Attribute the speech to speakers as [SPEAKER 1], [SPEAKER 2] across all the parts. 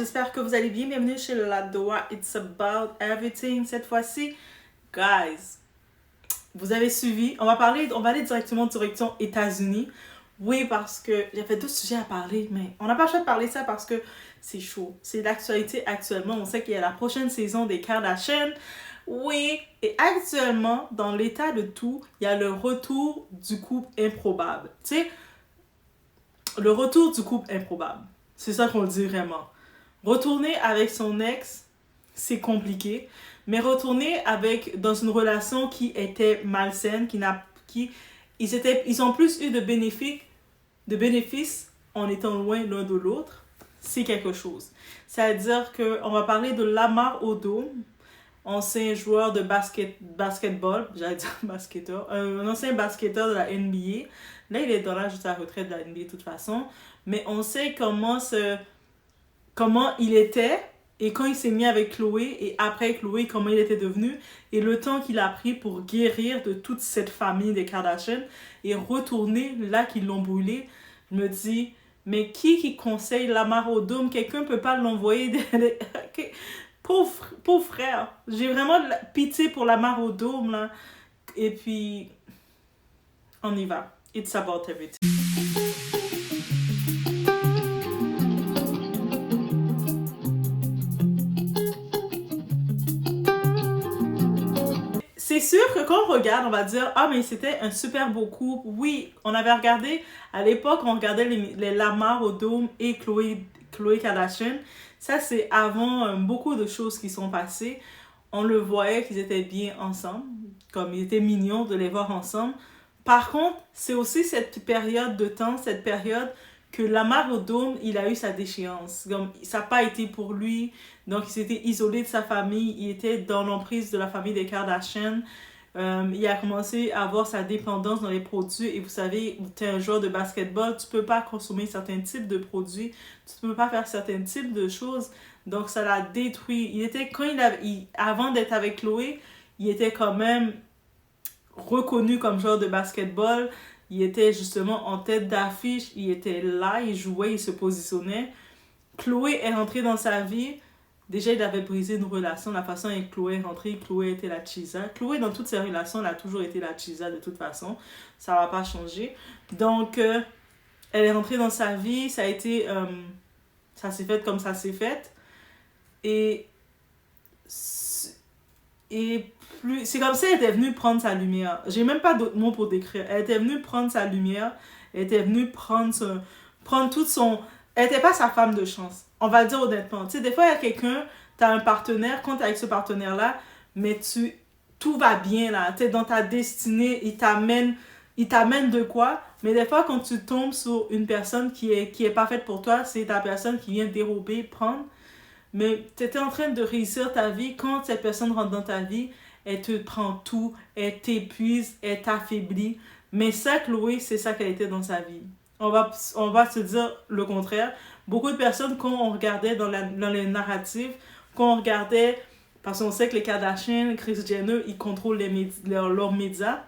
[SPEAKER 1] j'espère que vous allez bien. Bienvenue chez La Doa It's About Everything. Cette fois-ci, guys, vous avez suivi. On va aller directement direction États-Unis. Oui, parce que j'avais d'autres sujets à parler, mais on n'a pas le choix de parler de ça parce que c'est chaud. C'est l'actualité actuellement. On sait qu'il y a la prochaine saison des Kardashians. Oui, et actuellement, dans l'état de tout, il y a le retour du couple improbable. Tu sais, le retour du couple improbable. C'est ça qu'on dit vraiment. Retourner avec son ex, c'est compliqué. Mais retourner dans une relation qui était malsaine, ils ont plus eu de bénéfices en étant loin l'un de l'autre, c'est quelque chose. C'est-à-dire qu'on va parler de Lamar Odom, ancien joueur de basketball, j'allais dire basketteur, un ancien basketteur de la NBA. Là, il est dans l'âge de sa retraite de la NBA de toute façon. Mais on sait comment il était et quand il s'est mis avec Khloé et après Khloé, comment il était devenu et le temps qu'il a pris pour guérir de toute cette famille des Kardashians et retourner là qu'ils l'ont brûlé. Je me dis, mais qui conseille Lamar Odom? Quelqu'un peut pas l'envoyer pauvre frère. J'ai vraiment de la pitié pour Lamar Odom là. Et puis, on y va. It's about everything. C'est sûr que quand on regarde, on va dire « Ah, mais c'était un super beau couple. » Oui, on avait regardé, à l'époque, on regardait les Lamar Odom et Khloé Kardashian. Ça, c'est avant beaucoup de choses qui sont passées. On le voyait qu'ils étaient bien ensemble, comme il était mignon de les voir ensemble. Par contre, c'est aussi cette période de temps, cette période que Lamar Odom, il a eu sa déchéance. Comme, ça n'a pas été pour lui. Donc, il s'était isolé de sa famille. Il était dans l'emprise de la famille des Kardashians. Il a commencé à avoir sa dépendance dans les produits. Et vous savez, tu es un joueur de basketball, tu peux pas consommer certains types de produits. Tu peux pas faire certains types de choses. Donc, ça l'a détruit. Avant d'être avec Khloé, il était quand même reconnu comme joueur de basketball. Il était justement en tête d'affiche. Il était là, il jouait, il se positionnait. Khloé est rentrée dans sa vie. Déjà, il avait brisé une relation. La façon dont Khloé est rentrée, Khloé était la chisa. Khloé, dans toutes ses relations, elle a toujours été la chisa de toute façon. Ça va pas changer. Donc, elle est rentrée dans sa vie. Ça a été... ça s'est fait comme ça s'est fait. Et c'est comme si elle était venue prendre sa lumière. J'ai même pas d'autres mots pour décrire. Elle était venue prendre sa lumière. Elle était venue prendre toute son... Elle n'était pas sa femme de chance. On va le dire honnêtement. Tu sais, des fois, il y a quelqu'un, tu as un partenaire, quand tu es avec ce partenaire-là, mais tout va bien, là. Tu es dans ta destinée, il t'amène de quoi. Mais des fois, quand tu tombes sur une personne qui est pas faite pour toi, c'est ta personne qui vient dérober, prendre. Mais tu étais en train de réussir ta vie. Quand cette personne rentre dans ta vie, elle te prend tout, elle t'épuise, elle t'affaiblit. Mais ça, Khloé, c'est ça qu'elle était dans sa vie. On va se dire le contraire. Beaucoup de personnes, quand on regardait dans les narratifs, quand on regardait, parce qu'on sait que les Kardashians, Kris Jenner, ils contrôlent leurs médias,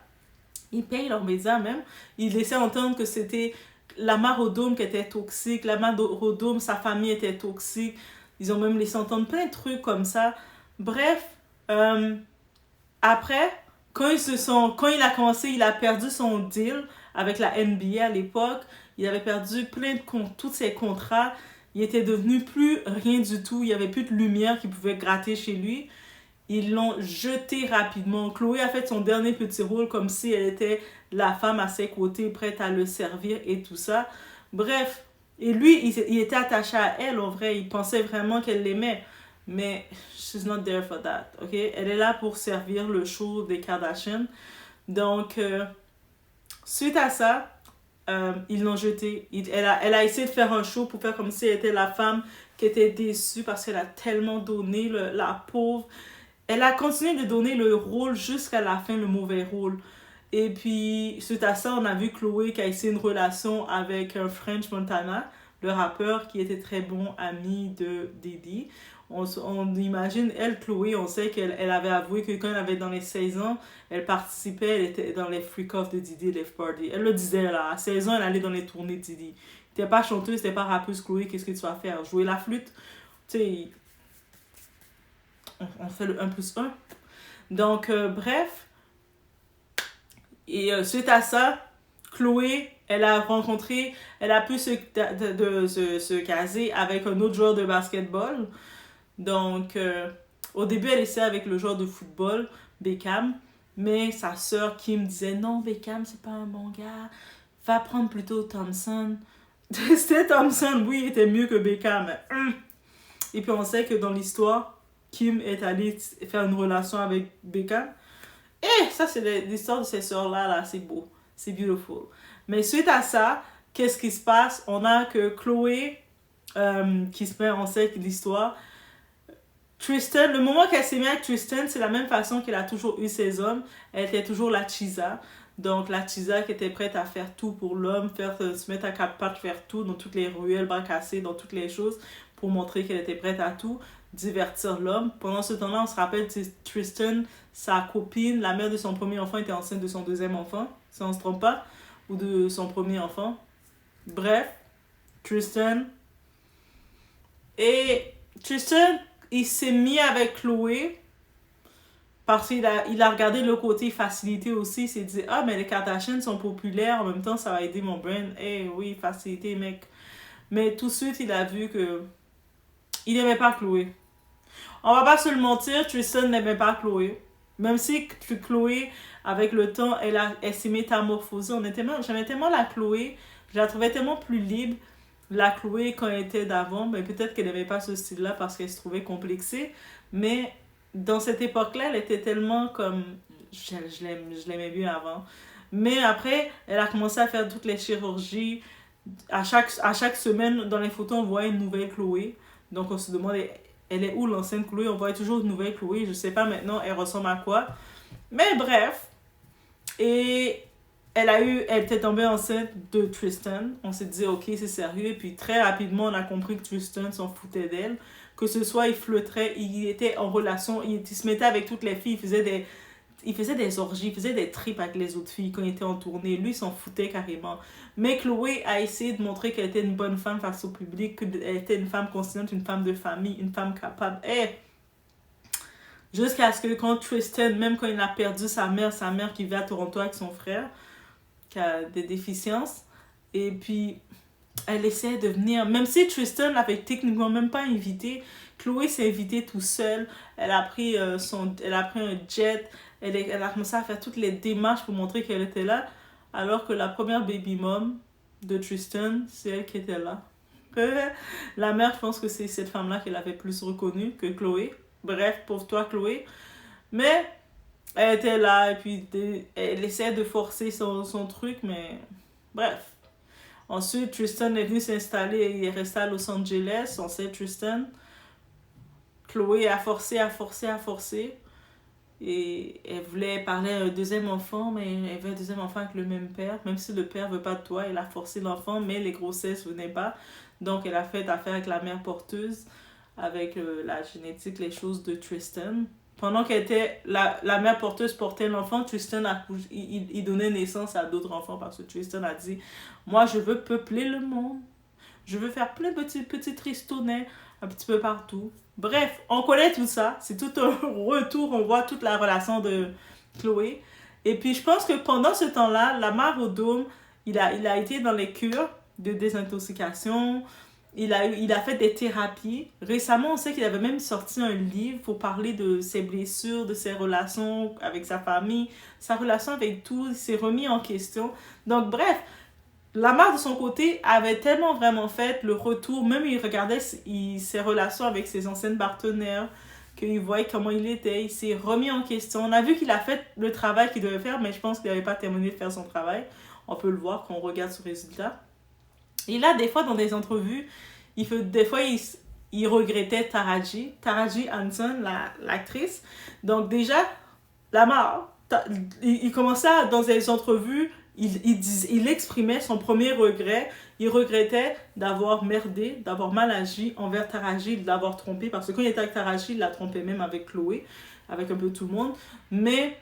[SPEAKER 1] ils payent leurs médias même, ils laissaient entendre que c'était Lamar Odom qui était toxique, Lamar Odom, sa famille était toxique, ils ont même laissé entendre plein de trucs comme ça. Bref, après, quand il a commencé, il a perdu son deal avec la NBA à l'époque. Il avait perdu tous ses contrats. Il était devenu plus rien du tout. Il n'y avait plus de lumière qui pouvait gratter chez lui. Ils l'ont jeté rapidement. Khloé a fait son dernier petit rôle comme si elle était la femme à ses côtés, prête à le servir et tout ça. Bref, et lui, il était attaché à elle en vrai. Il pensait vraiment qu'elle l'aimait. Mais she's not there for that, ok? Elle est là pour servir le show des Kardashians. Donc, suite à ça, ils l'ont jetée. Elle a essayé de faire un show pour faire comme si elle était la femme qui était déçue parce qu'elle a tellement donné, la pauvre. Elle a continué de donner le rôle jusqu'à la fin, le mauvais rôle. Et puis, suite à ça, on a vu Khloé qui a essayé une relation avec French Montana, le rappeur qui était très bon ami de Diddy. On imagine, elle, Khloé, on sait qu'elle avait avoué que quand elle avait dans les 16 ans, elle participait, elle était dans les freak-off de Diddy, les parties. Elle le disait là, à 16 ans, elle allait dans les tournées de Diddy. T'es pas chanteuse, t'es pas rappeuse, Khloé, qu'est-ce que tu vas faire? Jouer la flûte? tu sais, on fait le 1+1. Donc, bref. Et suite à ça, Chloé, elle a pu se caser avec un autre joueur de basketball. Donc, au début, elle essayait avec le joueur de football, Beckham. Mais sa sœur Kim disait non, Beckham, c'est pas un bon gars. Va prendre plutôt Thompson. C'était Thompson, oui, il était mieux que Beckham. Et puis on sait que dans l'histoire, Kim est allée faire une relation avec Beckham. Et ça, c'est l'histoire de ces sœurs-là, là, c'est beau. C'est beautiful. Mais suite à ça, qu'est-ce qui se passe? On a que Chloé, qui se met, on sait que l'histoire. Tristan, le moment qu'elle s'est mise avec Tristan, c'est la même façon qu'elle a toujours eu ses hommes. Elle était toujours la Chisa. Donc, la Chisa qui était prête à faire tout pour l'homme, se mettre à quatre pattes, faire tout dans toutes les ruelles, bras cassés, dans toutes les choses, pour montrer qu'elle était prête à tout, divertir l'homme. Pendant ce temps-là, on se rappelle que Tristan, sa copine, la mère de son premier enfant, était enceinte de son deuxième enfant, si on ne se trompe pas, ou de son premier enfant. Bref, Tristan. Et Tristan, il s'est mis avec Chloé parce qu'il a regardé le côté facilité aussi. Il s'est dit, ah, mais les Kardashians sont populaires, en même temps, ça va aider mon brand. Eh oui, facilité, mec. Mais tout de suite, il a vu que il n'aimait pas Chloé. On va pas se le mentir, Tristan n'aimait pas Chloé. Même si Chloé, avec le temps, elle s'est métamorphosée. J'aimais tellement la Chloé, je la trouvais tellement plus libre. La Chloé, quand elle était d'avant, ben peut-être qu'elle n'aimait pas ce style-là parce qu'elle se trouvait complexée. Mais dans cette époque-là, elle était tellement comme... Je l'aimais bien avant. Mais après, elle a commencé à faire toutes les chirurgies. À chaque semaine, dans les photos, on voit une nouvelle Chloé. Donc, on se demande, elle est où l'ancienne Chloé? On voit toujours une nouvelle Chloé. Je ne sais pas maintenant, elle ressemble à quoi. Mais bref. Et... elle était tombée enceinte de Tristan. On s'est dit, ok, c'est sérieux. Et puis très rapidement, on a compris que Tristan s'en foutait d'elle. Que ce soit, il flirtait, il était en relation, il se mettait avec toutes les filles, il faisait des orgies, il faisait des trips avec les autres filles quand il était en tournée. Lui, il s'en foutait carrément. Mais Chloé a essayé de montrer qu'elle était une bonne femme face au public, qu'elle était une femme consciente, une femme de famille, une femme capable. Jusqu'à ce que quand Tristan, même quand il a perdu sa mère qui vit à Toronto avec son frère, qui a des déficiences. Et puis, elle essaie de venir. Même si Tristan l'avait techniquement même pas invité, Chloé s'est invitée tout seule. Elle a pris un jet. Elle a commencé à faire toutes les démarches pour montrer qu'elle était là. Alors que la première baby mom de Tristan, c'est elle qui était là. La mère, je pense que c'est cette femme-là qu'elle avait plus reconnue que Chloé. Bref, pour toi, Chloé. Mais... elle était là et puis elle essayait de forcer son truc, mais bref. Ensuite, Tristan est venu s'installer, il est resté à Los Angeles, on sait Tristan. Chloé a forcé. Et elle voulait parler à un deuxième enfant, mais elle veut un deuxième enfant avec le même père. Même si le père veut pas de toi, elle a forcé l'enfant, mais les grossesses venaient pas. Donc, elle a fait affaire avec la mère porteuse, avec la génétique, les choses de Tristan. Pendant qu'elle était la mère porteuse portait l'enfant, Tristan il donnait naissance à d'autres enfants parce que Tristan a dit, moi je veux peupler le monde, je veux faire plein de petits tristonnets un petit peu partout. Bref, on connaît tout ça, c'est tout un retour, on voit toute la relation de Chloé. Et puis je pense que pendant ce temps-là, Lamar Odom, il a été dans les cures de désintoxication. Il a fait des thérapies. Récemment, on sait qu'il avait même sorti un livre pour parler de ses blessures, de ses relations avec sa famille, sa relation avec tout. Il s'est remis en question. Donc, bref, Lamar, de son côté, avait tellement vraiment fait le retour. Même il regardait ses relations avec ses anciennes partenaires, qu'il voyait comment il était. Il s'est remis en question. On a vu qu'il a fait le travail qu'il devait faire, mais je pense qu'il n'avait pas terminé de faire son travail. On peut le voir quand on regarde son résultat. Et là, des fois, dans des entrevues, il regrettait Taraji Henson, l'actrice. Donc déjà, Lamar, il commençait dans des entrevues, il exprimait son premier regret. Il regrettait d'avoir merdé, d'avoir mal agi envers Taraji, de l'avoir trompé. Parce que quand il était avec Taraji, il l'a trompé même avec Chloé, avec un peu tout le monde. Mais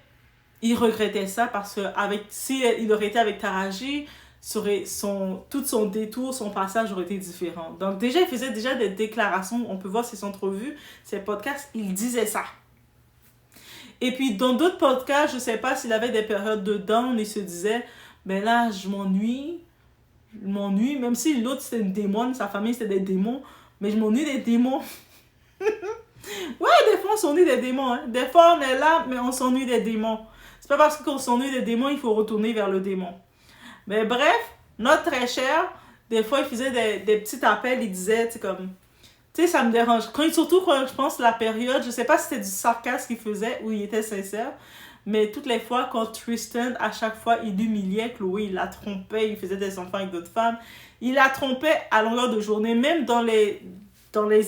[SPEAKER 1] il regrettait ça parce que s'il aurait été avec Taraji, tout son détour, son passage aurait été différent. Donc déjà, il faisait déjà des déclarations, on peut voir ses entrevues, ses podcasts, il disait ça. Et puis dans d'autres podcasts, je sais pas s'il avait des périodes de down, il se disait, ben là, je m'ennuie, même si l'autre c'était une démon, sa famille c'était des démons, mais je m'ennuie des démons. Ouais, des fois on s'ennuie des démons, hein. Des fois on est là, mais on s'ennuie des démons. C'est pas parce qu'on s'ennuie des démons, il faut retourner vers le démon. Mais bref, notre très cher, des fois il faisait des petits appels, il disait, tu sais, comme, tu sais, ça me dérange. Surtout quand je pense la période, je sais pas si c'était du sarcasme qu'il faisait ou il était sincère, mais toutes les fois quand Tristan, à chaque fois, il humiliait Chloé, il la trompait, il faisait des enfants avec d'autres femmes, il la trompait à longueur de journée, même dans les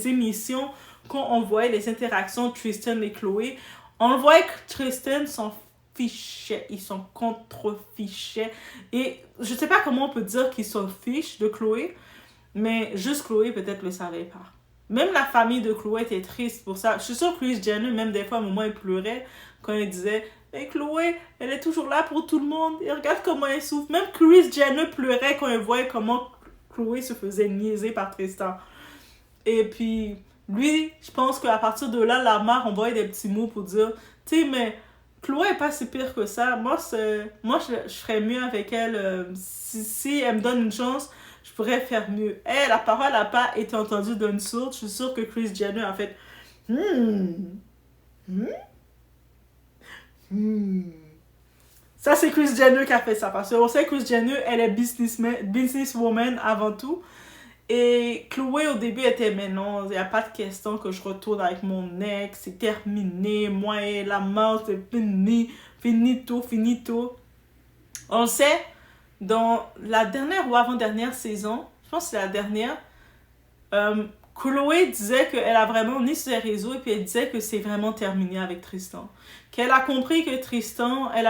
[SPEAKER 1] émissions, quand on voyait les interactions de Tristan et Chloé, on voyait que Tristan s'en fichait, ils s'en contrefichaient. Et je sais pas comment on peut dire qu'ils s'en fichent de Chloé, mais juste Chloé peut-être le savait pas. Même la famille de Chloé était triste pour ça. Je suis sûre que Kris Jenner, même des fois, à un moment, il pleurait quand il disait « Mais Chloé, elle est toujours là pour tout le monde. Et regarde comment elle souffre. » Même Kris Jenner pleurait quand il voyait comment Chloé se faisait niaiser par Tristan. Et puis, lui, je pense qu'à partir de là, Lamar envoyait des petits mots pour dire « Tu sais, mais Chloé est pas si pire que ça. Moi, je ferais mieux avec elle. Si elle me donne une chance, je pourrais faire mieux. » La parole n'a pas été entendue d'une sourde. Je suis sûre que Kris Jenner a fait Ça, c'est Kris Jenner qui a fait ça. Parce qu'on sait que Kris Jenner, elle est businesswoman avant tout. Et Chloé, au début, était, mais non, il n'y a pas de question que je retourne avec mon ex, c'est terminé, moi et la mort, c'est fini, finito. On le sait, dans la dernière ou avant-dernière saison, je pense que c'est la dernière, Chloé disait qu'elle a vraiment mis sur les réseaux et puis elle disait que c'est vraiment terminé avec Tristan. Qu'elle a compris que Tristan, elle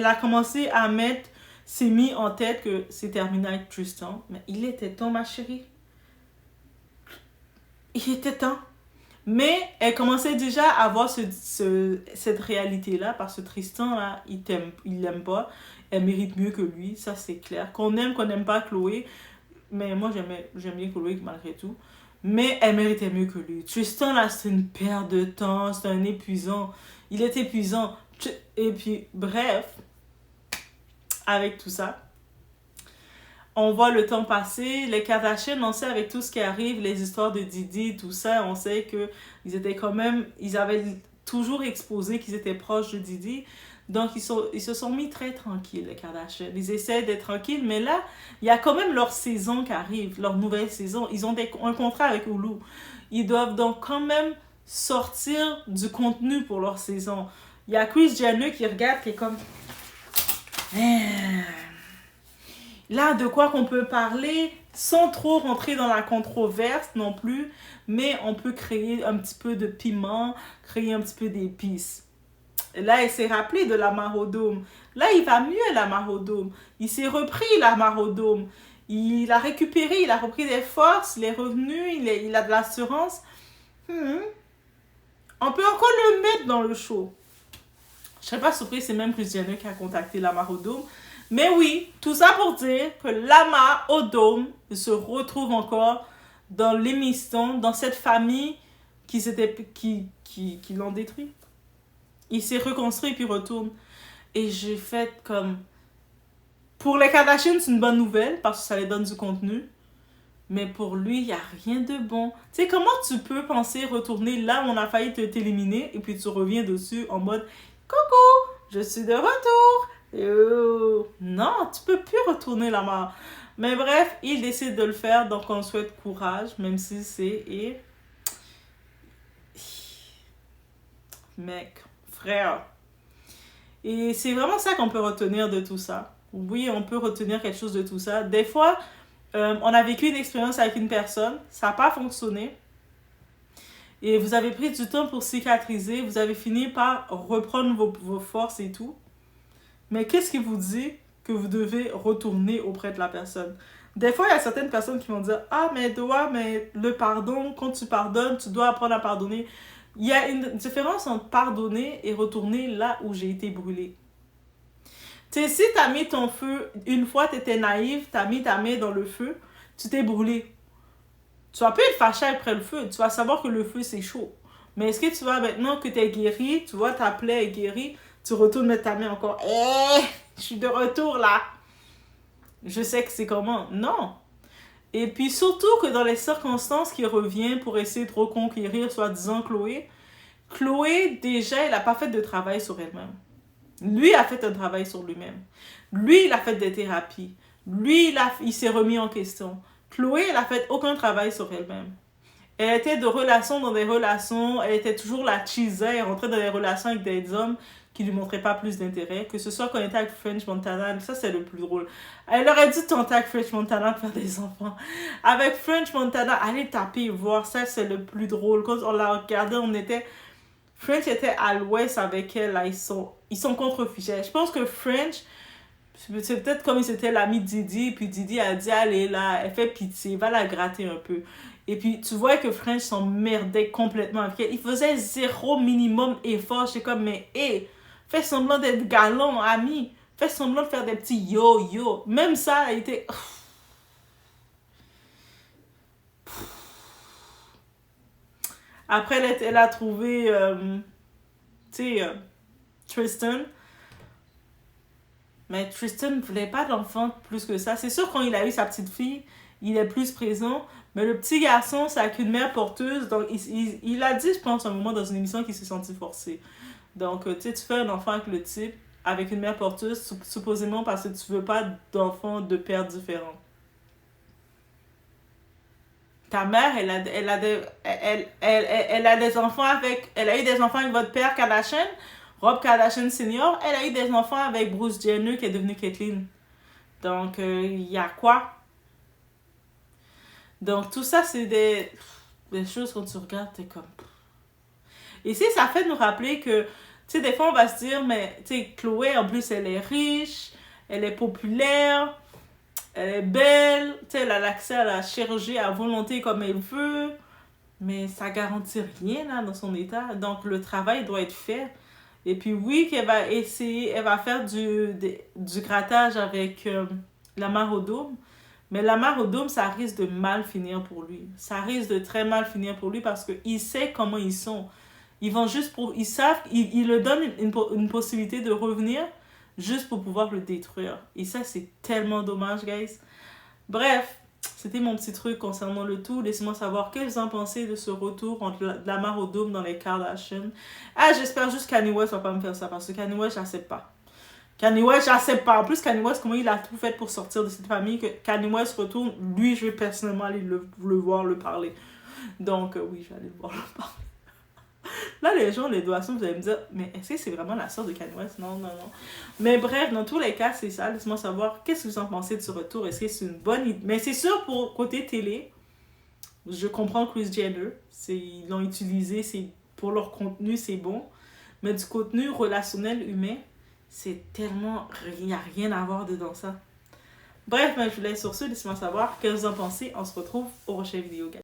[SPEAKER 1] a commencé à mettre, s'est mis en tête que c'est terminé avec Tristan. Mais il était temps, ma chérie. Il était temps. Mais elle commençait déjà à avoir cette réalité-là parce que Tristan, là, il l'aime pas. Elle mérite mieux que lui, ça c'est clair. Qu'on n'aime pas Chloé, mais moi j'aime bien Chloé malgré tout. Mais elle méritait mieux que lui. Tristan, là, c'est une perte de temps, c'est un épuisant. Il est épuisant. Et puis, bref, avec tout ça, on voit le temps passer. Les Kardashians, on sait avec tout ce qui arrive, les histoires de Didi, tout ça, on sait qu'ils étaient quand même, ils avaient toujours exposé qu'ils étaient proches de Didi. Donc, ils se sont mis très tranquilles, les Kardashians. Ils essaient d'être tranquilles, mais là, il y a quand même leur saison qui arrive, leur nouvelle saison. Ils ont un contrat avec Hulu. Ils doivent donc quand même sortir du contenu pour leur saison. Il y a Kris Jenner qui regarde, qui est comme... Là, de quoi qu'on peut parler sans trop rentrer dans la controverse non plus, mais on peut créer un petit peu de piment, créer un petit peu d'épices. Là, il s'est rappelé de Lamar Odom. Là, il va mieux, Lamar Odom. Il s'est repris, Lamar Odom. Il a récupéré, il a repris des forces, il est revenu, il a de l'assurance. On peut encore le mettre dans le show. Je serais pas surprise, c'est même Kris Jenner qui a contacté Lamar Odom. Mais oui, tout ça pour dire que Lamar Odom se retrouve encore dans l'émission, dans cette famille qui l'ont détruit. Il s'est reconstruit puis retourne. Et j'ai fait comme... Pour les Kardashians, c'est une bonne nouvelle parce que ça les donne du contenu. Mais pour lui, il n'y a rien de bon. Tu sais, comment tu peux penser retourner là où on a failli t'éliminer et puis tu reviens dessus en mode « Coucou, je suis de retour. » Non, tu peux plus retourner là-bas. Mais bref, il décide de le faire, donc on souhaite courage, même si c'est... Mec, frère. Et c'est vraiment ça qu'on peut retenir de tout ça. Oui, on peut retenir quelque chose de tout ça. Des fois, on a vécu une expérience avec une personne, ça n'a pas fonctionné. Et vous avez pris du temps pour cicatriser, vous avez fini par reprendre vos forces et tout. Mais qu'est-ce qui vous dit que vous devez retourner auprès de la personne? Des fois, il y a certaines personnes qui vont dire « Ah, mais le pardon, quand tu pardonnes, tu dois apprendre à pardonner. » Il y a une différence entre pardonner et retourner là où j'ai été brûlée. Tu sais, si t'as mis ton feu, une fois t'étais naïve, t'as mis ta main dans le feu, tu t'es brûlé. Tu vas plus être fâché après le feu, tu vas savoir que le feu c'est chaud. Mais est-ce que tu vas, maintenant que t'es guéri, tu vois ta plaie est guérie, tu retournes mettre ta main encore. Je suis de retour là. Je sais que c'est comment. Non. Et puis surtout que dans les circonstances qui revient pour essayer de reconquérir, soi-disant, Chloé, Chloé, déjà, elle n'a pas fait de travail sur elle-même. Lui a fait un travail sur lui-même. Lui, il a fait des thérapies. Lui, il s'est remis en question. Chloé, elle a fait aucun travail sur elle-même. Elle était de relation dans des relations, elle était toujours la cheesée, elle rentrait dans des relations avec des hommes qui lui montraient pas plus d'intérêt, que ce soit quand elle était avec French Montana, ça c'est le plus drôle. Elle aurait dû tenter avec French Montana de faire des enfants. Avec French Montana, aller taper et voir, ça c'est le plus drôle. Quand on l'a regardé, French était à l'ouest avec elle, là, ils sont contre-fichés. Je pense que French, c'est peut-être comme si c'était l'ami de Didi, puis Didi a dit, allez là, elle fait pitié, va la gratter un peu. Et puis, tu vois que French s'emmerdait complètement avec elle. Il faisait zéro minimum effort. J'étais comme, mais hé, fais semblant d'être galant, ami. Fais semblant de faire des petits yo-yo. Même ça, elle était... Après, elle a trouvé, tu sais, Tristan. Mais Tristan ne voulait pas d'enfant plus que ça. C'est sûr, quand il a eu sa petite fille, il est plus présent. Mais le petit garçon, c'est avec une mère porteuse. Donc, il a dit, je pense, à un moment dans une émission qu'il s'est senti forcé. Donc, tu sais, tu fais un enfant avec le type, avec une mère porteuse, supposément parce que tu veux pas d'enfants de pères différents. Ta mère, elle a des enfants avec... Elle a eu des enfants avec votre père Kardashian, Rob Kardashian Senior. Elle a eu des enfants avec Bruce Jenner qui est devenu Caitlyn. Donc, il y a quoi? Donc, tout ça, c'est des choses quand tu regardes, t'es comme... Et si ça fait nous rappeler que, tu sais, des fois, on va se dire, mais, tu sais, Chloé, en plus, elle est riche, elle est populaire, elle est belle, tu sais, elle a l'accès à la chirurgie à volonté comme elle veut, mais ça garantit rien, là, dans son état. Donc, le travail doit être fait. Et puis, oui, qu'elle va essayer, elle va faire du grattage avec la Marodome. Mais la Marodome, ça risque de mal finir pour lui. Ça risque de très mal finir pour lui parce qu'il sait comment ils sont. Ils vont juste pour... Ils savent... Ils le donnent une possibilité de revenir juste pour pouvoir le détruire. Et ça, c'est tellement dommage, guys. Bref, c'était mon petit truc concernant le tout. Laissez-moi savoir quels en pensez de ce retour entre Lamar au Dôme dans les Kardashians. Ah, j'espère juste Kanye West va pas me faire ça parce que Kanye West, j'accepte pas. Kanye West, j'accepte pas. En plus, Kanye West, comment il a tout fait pour sortir de cette famille, que Kanye West retourne, lui, je vais personnellement aller le voir, le parler. Donc, oui, je vais aller le voir, le parler. Là, les gens, les doigts, vous allez me dire, mais est-ce que c'est vraiment la sœur de Kanye West? Non, non, non. Mais bref, dans tous les cas, c'est ça. Laissez-moi savoir qu'est-ce que vous en pensez de ce retour. Est-ce que c'est une bonne idée? Mais c'est sûr, pour côté télé, je comprends Kris Jenner. Ils l'ont utilisé, pour leur contenu, c'est bon. Mais du contenu relationnel humain, c'est tellement... Il n'y a rien à voir dedans ça. Bref, je vous laisse sur ce. Laissez-moi savoir qu'est-ce que vous en pensez. On se retrouve au prochain vidéo, guys.